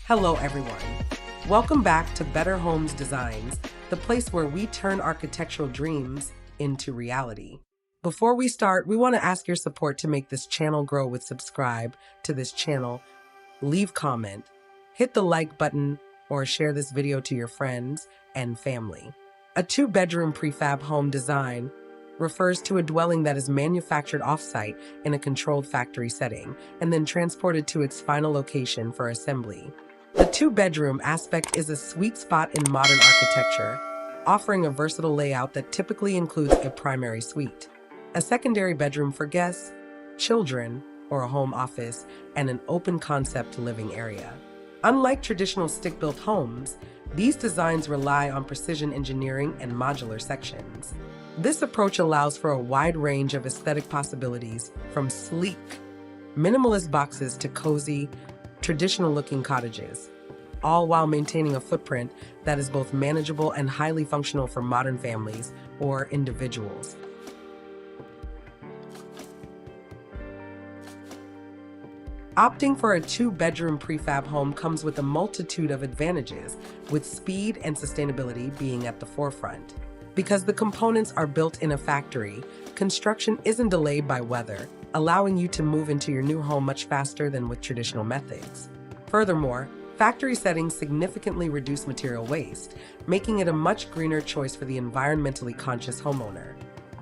Hello, everyone. Welcome back to Better Homes Designs, the place where we turn architectural dreams into reality. Before we start, we want to ask your support to make this channel grow with subscribe to this channel, leave comment, hit the like button, or share this video to your friends and family. A two-bedroom prefab home design refers to a dwelling that is manufactured off-site in a controlled factory setting and then transported to its final location for assembly. The two-bedroom aspect is a sweet spot in modern architecture, offering a versatile layout that typically includes a primary suite, a secondary bedroom for guests, children, or a home office, and an open-concept living area. Unlike traditional stick-built homes, these designs rely on precision engineering and modular sections. This approach allows for a wide range of aesthetic possibilities, from sleek, minimalist boxes to cozy, traditional-looking cottages, all while maintaining a footprint that is both manageable and highly functional for modern families or individuals. Opting for a two-bedroom prefab home comes with a multitude of advantages, with speed and sustainability being at the forefront. Because the components are built in a factory, construction isn't delayed by weather, allowing you to move into your new home much faster than with traditional methods. Furthermore, factory settings significantly reduce material waste, making it a much greener choice for the environmentally conscious homeowner.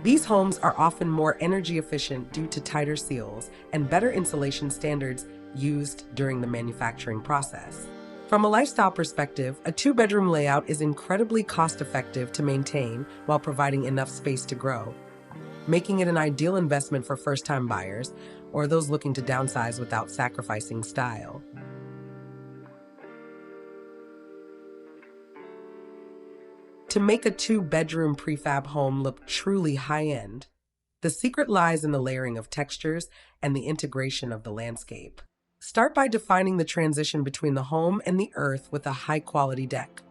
These homes are often more energy efficient due to tighter seals and better insulation standards used during the manufacturing process. From a lifestyle perspective, a two-bedroom layout is incredibly cost-effective to maintain while providing enough space to grow, making it an ideal investment for first-time buyers or those looking to downsize without sacrificing style. To make a two-bedroom prefab home look truly high-end, the secret lies in the layering of textures and the integration of the landscape. Start by defining the transition between the home and the earth with a high-quality deck.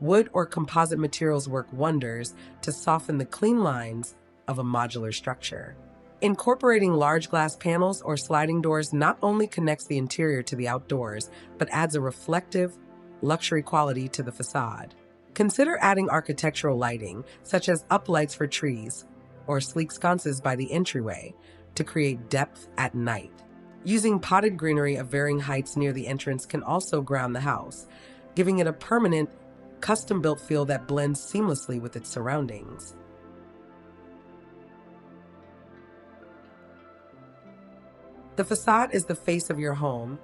Wood or composite materials work wonders to soften the clean lines of a modular structure. Incorporating large glass panels or sliding doors not only connects the interior to the outdoors, but adds a reflective, luxury quality to the facade. Consider adding architectural lighting, such as uplights for trees or sleek sconces by the entryway, to create depth at night. Using potted greenery of varying heights near the entrance can also ground the house, giving it a permanent, custom-built feel that blends seamlessly with its surroundings. The facade is the face of your home,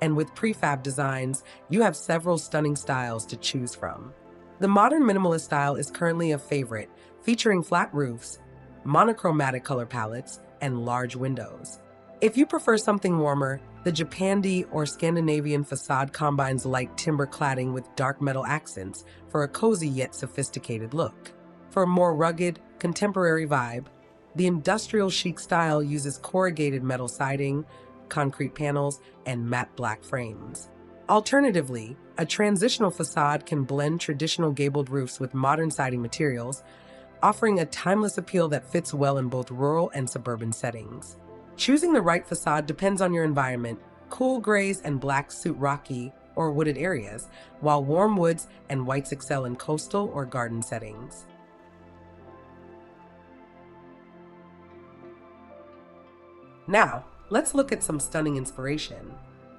and with prefab designs, you have several stunning styles to choose from. The modern minimalist style is currently a favorite, featuring flat roofs, monochromatic color palettes, and large windows. If you prefer something warmer, the Japandi or Scandinavian facade combines light timber cladding with dark metal accents for a cozy yet sophisticated look. For a more rugged, contemporary vibe, the industrial chic style uses corrugated metal siding, concrete panels, and matte black frames. Alternatively, a transitional facade can blend traditional gabled roofs with modern siding materials, offering a timeless appeal that fits well in both rural and suburban settings. Choosing the right facade depends on your environment. Cool grays and blacks suit rocky or wooded areas, while warm woods and whites excel in coastal or garden settings. Now, let's look at some stunning inspiration.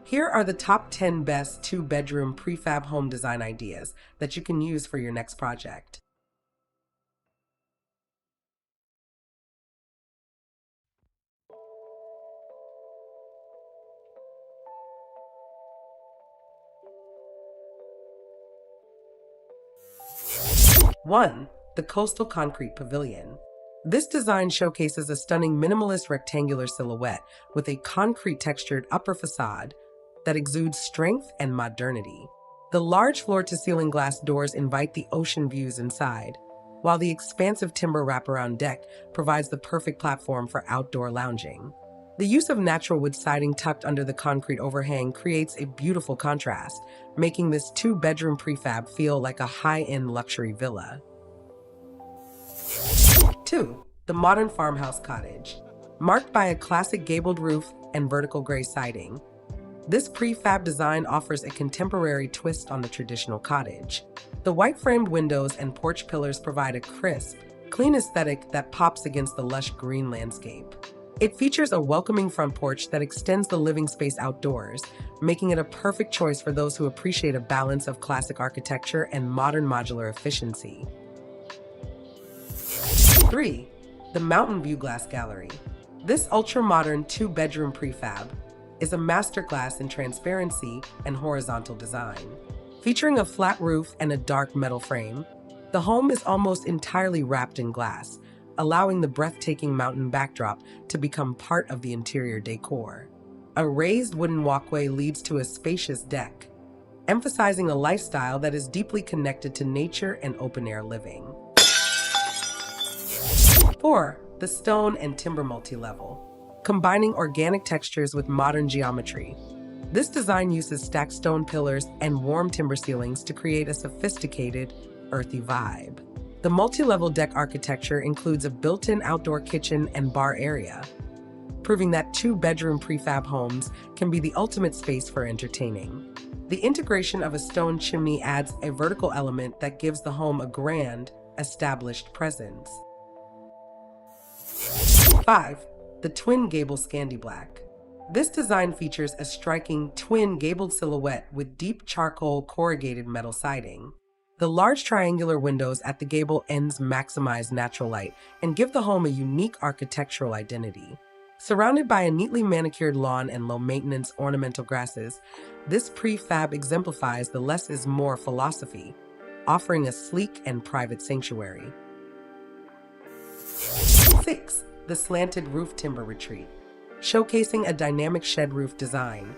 Here are the top 10 best two-bedroom prefab home design ideas that you can use for your next project. One, the Coastal Concrete Pavilion. This design showcases a stunning minimalist rectangular silhouette with a concrete textured upper facade that exudes strength and modernity. The large floor-to-ceiling glass doors invite the ocean views inside, while the expansive timber wraparound deck provides the perfect platform for outdoor lounging. The use of natural wood siding tucked under the concrete overhang creates a beautiful contrast, making this two-bedroom prefab feel like a high-end luxury villa. 2. The modern farmhouse cottage. Marked by a classic gabled roof and vertical gray siding, This prefab design offers a contemporary twist on the traditional cottage. The white-framed windows and porch pillars provide a crisp, clean aesthetic that pops against the lush green landscape. It features a welcoming front porch that extends the living space outdoors, making it a perfect choice for those who appreciate a balance of classic architecture and modern modular efficiency. 3. The Mountain View Glass Gallery. This ultra-modern two-bedroom prefab is a masterclass in transparency and horizontal design. Featuring a flat roof and a dark metal frame, the home is almost entirely wrapped in glass, allowing the breathtaking mountain backdrop to become part of the interior decor. A raised wooden walkway leads to a spacious deck, emphasizing a lifestyle that is deeply connected to nature and open-air living. 4. The Stone and Timber Multi-Level. Combining organic textures with modern geometry, this design uses stacked stone pillars and warm timber ceilings to create a sophisticated, earthy vibe. The multi-level deck architecture includes a built-in outdoor kitchen and bar area, proving that two-bedroom prefab homes can be the ultimate space for entertaining. The integration of a stone chimney adds a vertical element that gives the home a grand, established presence. 5. The Twin Gable Scandi Black. This design features a striking twin gabled silhouette with deep charcoal corrugated metal siding. The large triangular windows at the gable ends maximize natural light and give the home a unique architectural identity. Surrounded by a neatly manicured lawn and low-maintenance ornamental grasses, this prefab exemplifies the less is more philosophy, offering a sleek and private sanctuary. 6. The Slanted Roof Timber Retreat. Showcasing a dynamic shed roof design,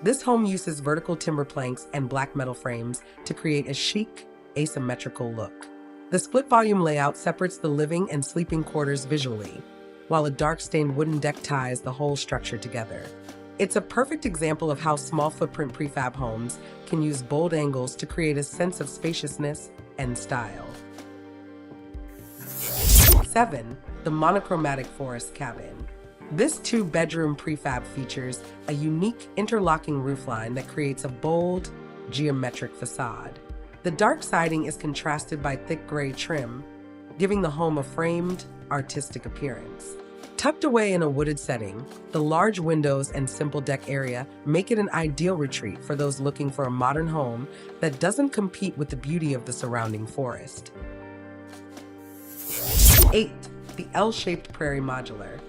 this home uses vertical timber planks and black metal frames to create a chic, asymmetrical look. The split-volume layout separates the living and sleeping quarters visually, while a dark-stained wooden deck ties the whole structure together. It's a perfect example of how small-footprint prefab homes can use bold angles to create a sense of spaciousness and style. 7. The Monochromatic Forest Cabin. This two-bedroom prefab features a unique interlocking roofline that creates a bold, geometric facade. The dark siding is contrasted by thick gray trim, giving the home a framed, artistic appearance. Tucked away in a wooded setting, the large windows and simple deck area make it an ideal retreat for those looking for a modern home that doesn't compete with the beauty of the surrounding forest. 8. The L-shaped Prairie Modular.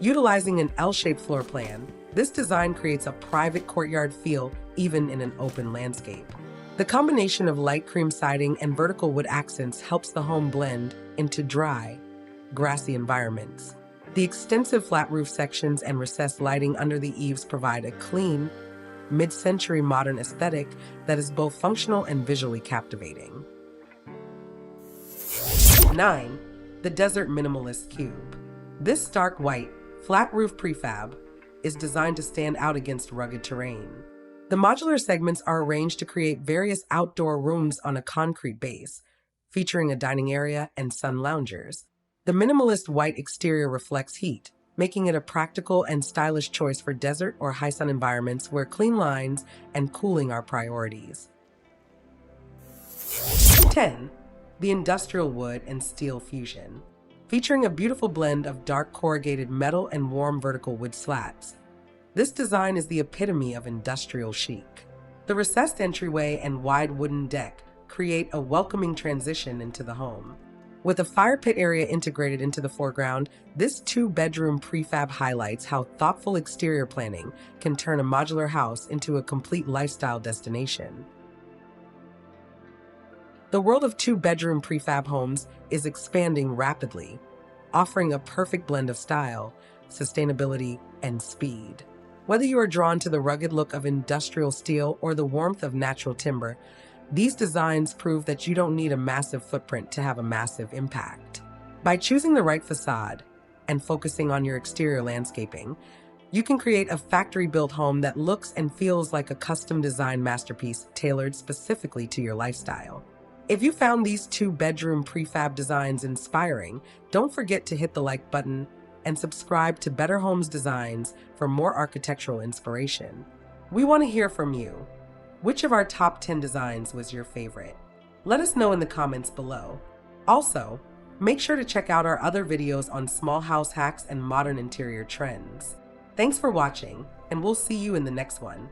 Utilizing an L-shaped floor plan, this design creates a private courtyard feel even in an open landscape. The combination of light cream siding and vertical wood accents helps the home blend into dry, grassy environments. The extensive flat roof sections and recessed lighting under the eaves provide a clean, mid-century modern aesthetic that is both functional and visually captivating. 9. The Desert Minimalist Cube. This stark white, flat roof prefab is designed to stand out against rugged terrain. The modular segments are arranged to create various outdoor rooms on a concrete base, featuring a dining area and sun loungers. The minimalist white exterior reflects heat, making it a practical and stylish choice for desert or high sun environments where clean lines and cooling are priorities. 10. The Industrial Wood and Steel Fusion. Featuring a beautiful blend of dark corrugated metal and warm vertical wood slats, this design is the epitome of industrial chic. The recessed entryway and wide wooden deck create a welcoming transition into the home. With a fire pit area integrated into the foreground, this two-bedroom prefab highlights how thoughtful exterior planning can turn a modular house into a complete lifestyle destination. The world of two-bedroom prefab homes is expanding rapidly, offering a perfect blend of style, sustainability, and speed. Whether you are drawn to the rugged look of industrial steel or the warmth of natural timber, these designs prove that you don't need a massive footprint to have a massive impact. By choosing the right facade and focusing on your exterior landscaping, you can create a factory-built home that looks and feels like a custom-designed masterpiece tailored specifically to your lifestyle. If you found these two-bedroom prefab designs inspiring, don't forget to hit the like button and subscribe to Better Homes Designs for more architectural inspiration. We want to hear from you. Which of our top 10 designs was your favorite? Let us know in the comments below. Also, make sure to check out our other videos on small house hacks and modern interior trends. Thanks for watching, and we'll see you in the next one.